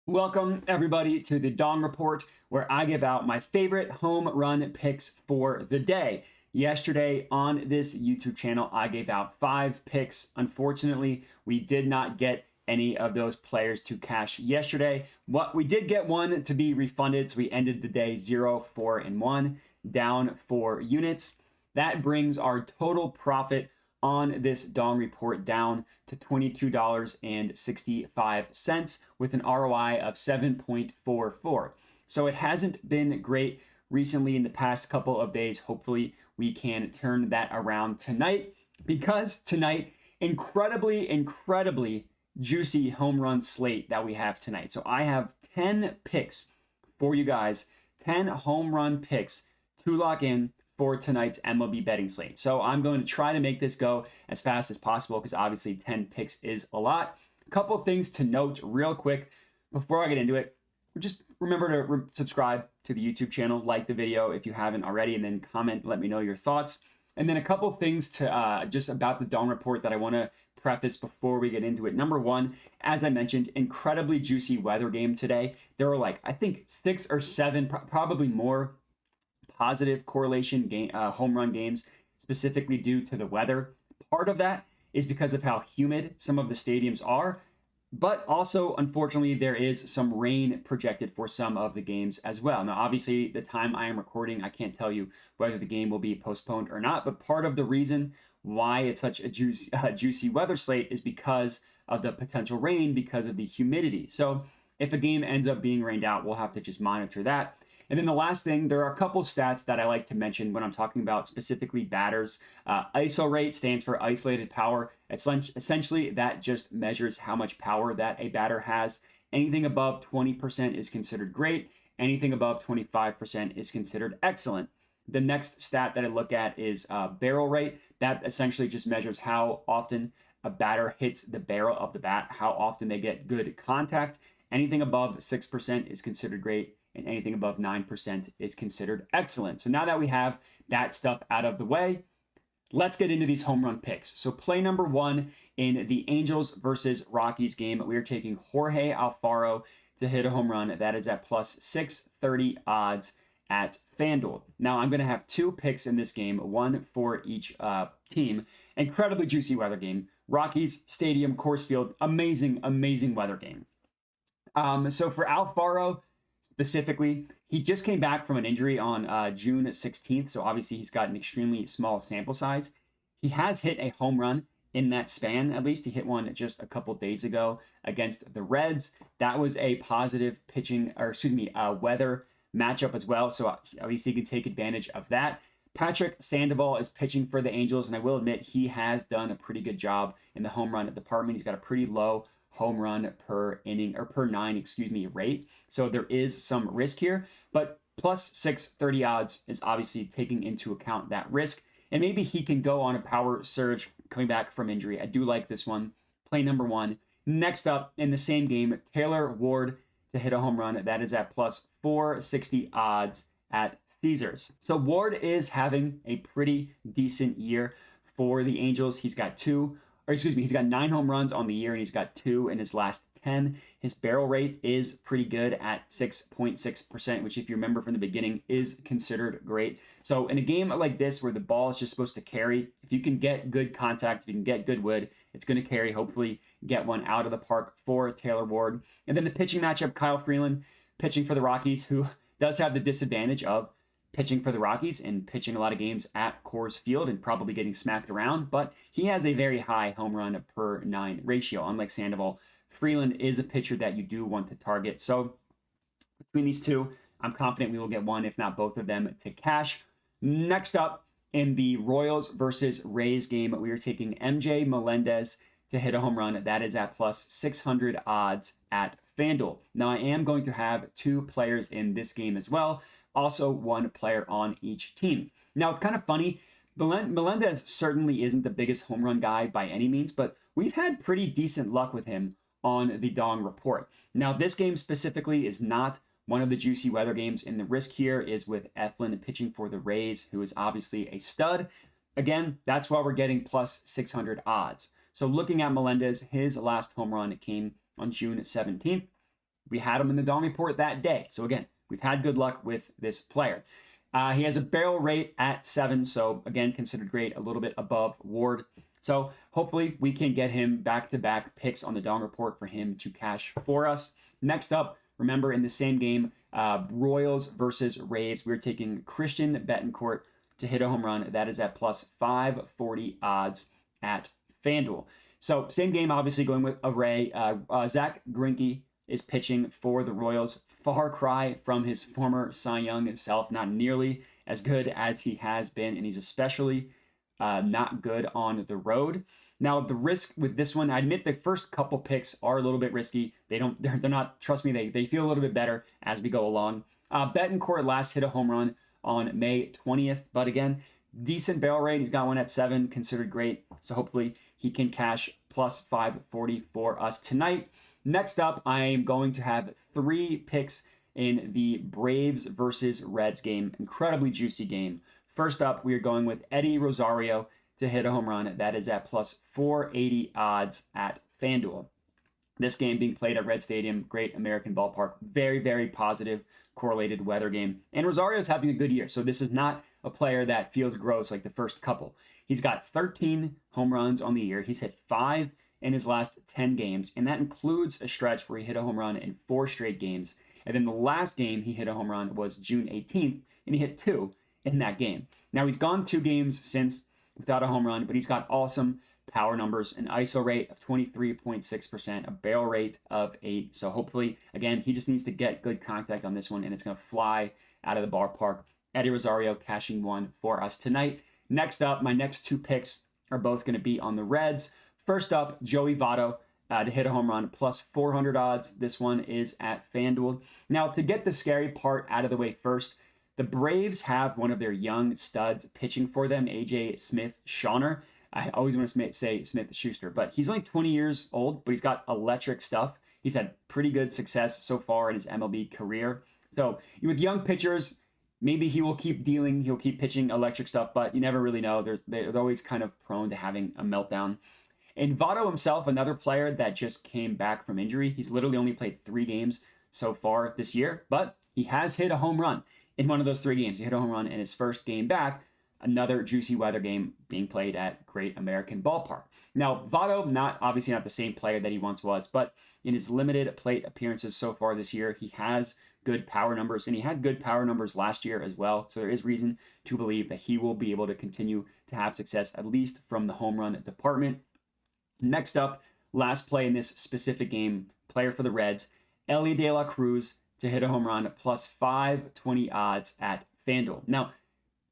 Welcome, everybody, to the Dong Report, where I give out my favorite home run picks for the day. Yesterday on this YouTube channel, I gave out 5 picks. Unfortunately, we did not get any of those players to cash yesterday. We did get one to be refunded, so we ended the day 0, 4, and 1, down 4 units. That brings our total profit on this Dong report down to $22.65 with an ROI of 7.44. So it hasn't been great recently in the past couple of days. Hopefully we can turn that around tonight, because tonight, incredibly juicy home run slate that we have tonight. So I have 10 picks for you guys, 10 home run picks to lock in for tonight's MLB betting slate. So I'm going to try to make this go as fast as possible, because obviously 10 picks is a lot. A couple things to note real quick before I get into it. Just remember to subscribe to the YouTube channel, like the video if you haven't already, and then comment, let me know your thoughts. And then a couple things to just about the Dong report that I want to preface before we get into it. Number one, as I mentioned, incredibly juicy weather game today. There were I think 6 or 7, probably more positive correlation home run games, specifically due to the weather. Part of that is because of how humid some of the stadiums are, but also, unfortunately, there is some rain projected for some of the games as well. Now, obviously, the time I am recording, I can't tell you whether the game will be postponed or not, but part of the reason why it's such a juicy weather slate is because of the potential rain, because of the humidity. So if a game ends up being rained out, we'll have to just monitor that. And then the last thing, there are a couple stats that I like to mention when I'm talking about specifically batters. ISO rate stands for isolated power. Essentially, that just measures how much power that a batter has. Anything above 20% is considered great. Anything above 25% is considered excellent. The next stat that I look at is barrel rate. That essentially just measures how often a batter hits the barrel of the bat, how often they get good contact. Anything above 6% is considered great, and anything above 9% is considered excellent. So now that we have that stuff out of the way, let's get into these home run picks. So play number 1 in the Angels versus Rockies game, we are taking Jorge Alfaro to hit a home run. That is at plus 630 odds at FanDuel. Now I'm going to have 2 picks in this game, one for each team. Incredibly juicy weather game. Rockies Stadium, Coors Field, amazing weather game. So for Alfaro specifically, he just came back from an injury on June 16th, so obviously he's got an extremely small sample size. He has hit a home run in that span. At least he hit one just a couple days ago against the Reds. That was a positive weather matchup as well, so at least he can take advantage of that. Patrick Sandoval is pitching for the Angels, and I will admit he has done a pretty good job in the home run department. He's got a pretty low home run per inning, or per 9, rate. So there is some risk here, but plus 630 odds is obviously taking into account that risk. And maybe he can go on a power surge coming back from injury. I do like this one. Play number 1. Next up in the same game, Taylor Ward to hit a home run. That is at plus 460 odds at Caesars. So Ward is having a pretty decent year for the Angels. He's got 9 home runs on the year, and he's got 2 in his last 10. His barrel rate is pretty good at 6.6%, which, if you remember from the beginning, is considered great. So in a game like this where the ball is just supposed to carry, if you can get good contact, if you can get good wood, it's going to carry. Hopefully get one out of the park for Taylor Ward. And then the pitching matchup, Kyle Freeland pitching for the Rockies, who does have the disadvantage of pitching for the Rockies and pitching a lot of games at Coors Field and probably getting smacked around, but he has a very high home run per 9 ratio. Unlike Sandoval, Freeland is a pitcher that you do want to target. So between these two, I'm confident we will get one, if not both of them, to cash. Next up, in the Royals versus Rays game, we are taking MJ Melendez to hit a home run. That is at plus 600 odds at FanDuel. Now, I am going to have 2 players in this game as well. Also 1 player on each team. Now, it's kind of funny. Melendez certainly isn't the biggest home run guy by any means, but we've had pretty decent luck with him on the Dong report. Now, this game specifically is not one of the juicy weather games, and the risk here is with Eflin pitching for the Rays, who is obviously a stud. Again, that's why we're getting plus 600 odds. So looking at Melendez, his last home run came on June 17th. we had him in the Dong report that day. So again, we've had good luck with this player. He has a barrel rate at 7, so again, considered great, a little bit above Ward. So hopefully we can get him back-to-back picks on the Dong report for him to cash for us. Next up, remember in the same game, Royals versus Raves, we're taking Christian Betancourt to hit a home run. That is at plus 540 odds at FanDuel. So same game, obviously going with a Ray. Zach Greinke is pitching for the Royals. Far cry from his former Cy Young self, not nearly as good as he has been, and he's especially not good on the road. Now, the risk with this one, I admit the first couple picks are a little bit risky. They're not, trust me, they feel a little bit better as we go along. Betancourt last hit a home run on May 20th, but again, decent barrel rate. He's got one at 7, considered great. So hopefully he can cash plus 540 for us tonight. Next up, I am going to have 3 picks in the Braves versus Reds game. Incredibly juicy game. First up, we are going with Eddie Rosario to hit a home run. That is at plus 480 odds at FanDuel. This game being played at Red Stadium, great American ballpark, very, very positive correlated weather game. And Rosario is having a good year, so this is not a player that feels gross like the first couple. He's got 13 home runs on the year. He's hit 5 in his last 10 games, and that includes a stretch where he hit a home run in 4 straight games. And then the last game he hit a home run was June 18th, and he hit 2 in that game. Now he's gone 2 games since without a home run, but he's got awesome power numbers, an ISO rate of 23.6%, a barrel rate of 8. So hopefully, again, he just needs to get good contact on this one, and it's going to fly out of the ballpark. Eddie Rosario cashing one for us tonight. Next up, my next 2 picks are both going to be on the Reds. First up, Joey Votto to hit a home run, plus 400 odds. This one is at FanDuel. Now, to get the scary part out of the way first, the Braves have one of their young studs pitching for them, AJ Smith-Shawner. I always want to say Smith-Schuster, but he's only 20 years old, but he's got electric stuff. He's had pretty good success so far in his MLB career. So with young pitchers, maybe he'll keep pitching electric stuff, but you never really know. They're always kind of prone to having a meltdown. And Votto himself, another player that just came back from injury. He's literally only played 3 games so far this year, but he has hit a home run in one of those 3 games. He hit a home run in his first game back. Another juicy weather game being played at Great American Ballpark. Now, Votto, obviously not the same player that he once was, but in his limited plate appearances so far this year, he has good power numbers, and he had good power numbers last year as well. So there is reason to believe that he will be able to continue to have success, at least from the home run department. Next up, last play in this specific game, player for the Reds, Elly De La Cruz to hit a home run, plus 520 odds at FanDuel. Now,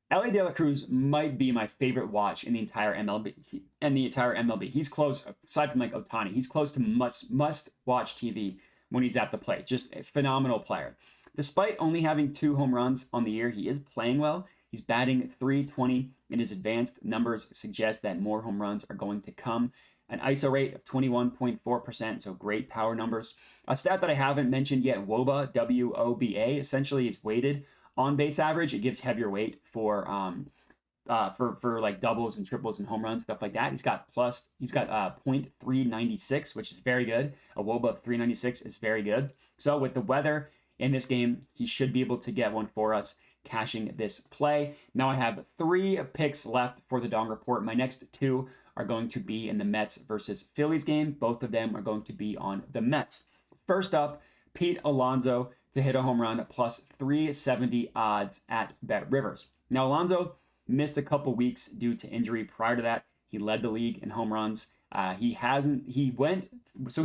Elly De La Cruz might be my favorite watch in the entire MLB. He's close, aside from like Ohtani, he's close to must-watch TV when he's at the plate. Just a phenomenal player. Despite only having 2 home runs on the year, he is playing well. He's batting .320, and his advanced numbers suggest that more home runs are going to come. An ISO rate of 21.4%, so great power numbers. A stat that I haven't mentioned yet, WOBA, W-O-B-A, essentially is weighted on base average. It gives heavier weight for like doubles and triples and home runs, stuff like that. He's got .396, which is very good. A WOBA of 396 is very good. So with the weather in this game, he should be able to get one for us, cashing this play. Now I have 3 picks left for the Dong report. My next 2 are going to be in the Mets versus Phillies game. Both of them are going to be on the Mets. First up, Pete Alonso to hit a home run, plus 370 odds at BetRivers. Now, Alonso missed a couple weeks due to injury. Prior to that, he led the league in home runs. He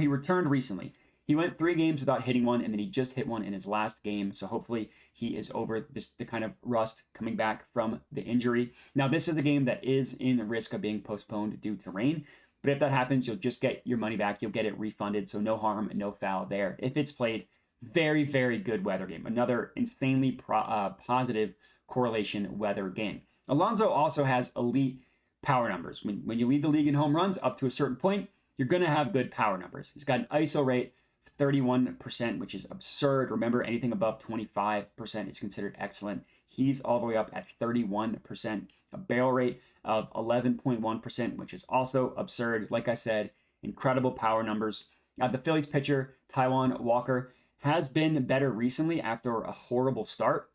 returned recently. He went 3 games without hitting one, and then he just hit one in his last game. So hopefully he is over the kind of rust coming back from the injury. Now, this is a game that is in the risk of being postponed due to rain. But if that happens, you'll just get your money back. You'll get it refunded. So no harm, no foul there. If it's played, very, very good weather game. Another insanely positive correlation weather game. Alonso also has elite power numbers. When you lead the league in home runs up to a certain point, you're going to have good power numbers. He's got an ISO rate 31%, which is absurd. Remember, anything above 25% is considered excellent. He's all the way up at 31%. A barrel rate of 11.1%, which is also absurd. Like I said, incredible power numbers. The Phillies pitcher, Taijuan Walker, has been better recently after a horrible start.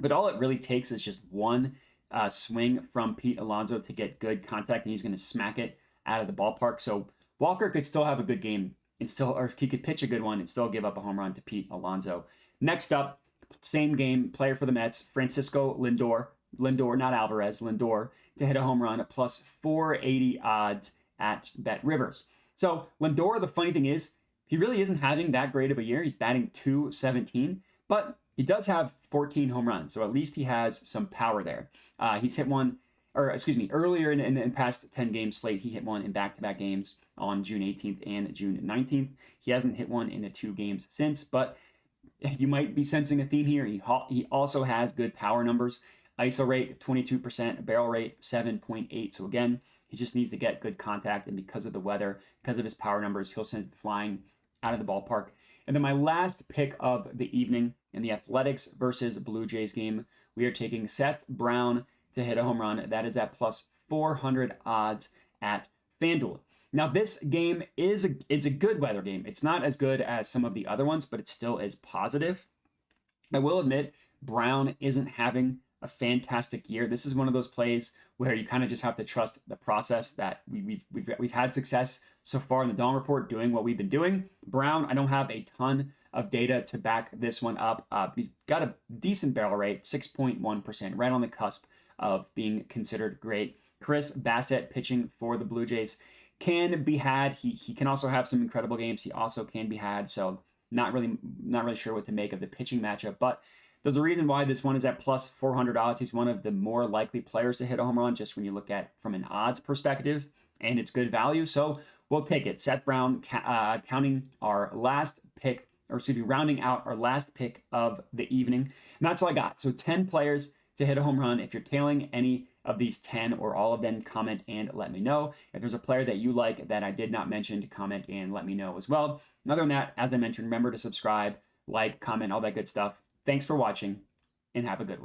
But all it really takes is just one swing from Pete Alonso to get good contact, and he's going to smack it out of the ballpark. So Walker could still have a good game and still, or he could pitch a good one and still give up a home run to Pete Alonso. Next up, same game, player for the Mets, Francisco Lindor, not Alvarez, Lindor, to hit a home run at plus 480 odds at Bet Rivers. So Lindor, the funny thing is, he really isn't having that great of a year. He's batting .217, but he does have 14 home runs, so at least he has some power there. He's hit one, earlier in the past 10-game slate, he hit one in back-to-back games on June 18th and June 19th. He hasn't hit one in the 2 games since, but you might be sensing a theme here. He also has good power numbers. ISO rate 22%, barrel rate 7.8. So again, he just needs to get good contact, and because of the weather, because of his power numbers, he'll send it flying out of the ballpark. And then my last pick of the evening in the Athletics versus Blue Jays game, we are taking Seth Brown to hit a home run. That is at plus 400 odds at FanDuel. Now, this game it's a good weather game. It's not as good as some of the other ones, but it still is positive. I will admit, Brown isn't having a fantastic year. This is one of those plays where you kind of just have to trust the process that we've had success so far in the Dong Report doing what we've been doing. Brown, I don't have a ton of data to back this one up. He's got a decent barrel rate, 6.1%, right on the cusp of being considered great. Chris Bassett pitching for the Blue Jays can be had. He can also have some incredible games. He also can be had. So not really sure what to make of the pitching matchup, but there's a reason why this one is at plus 400 odds. He's one of the more likely players to hit a home run just when you look at from an odds perspective, and it's good value. So we'll take it. Seth Brown rounding out our last pick of the evening. And that's all I got. So 10 players to hit a home run. If you're tailing any of these 10 or all of them, comment and let me know. If there's a player that you like that I did not mention, comment and let me know as well. Other than that, as I mentioned, remember to subscribe, like, comment, all that good stuff. Thanks for watching, and have a good one.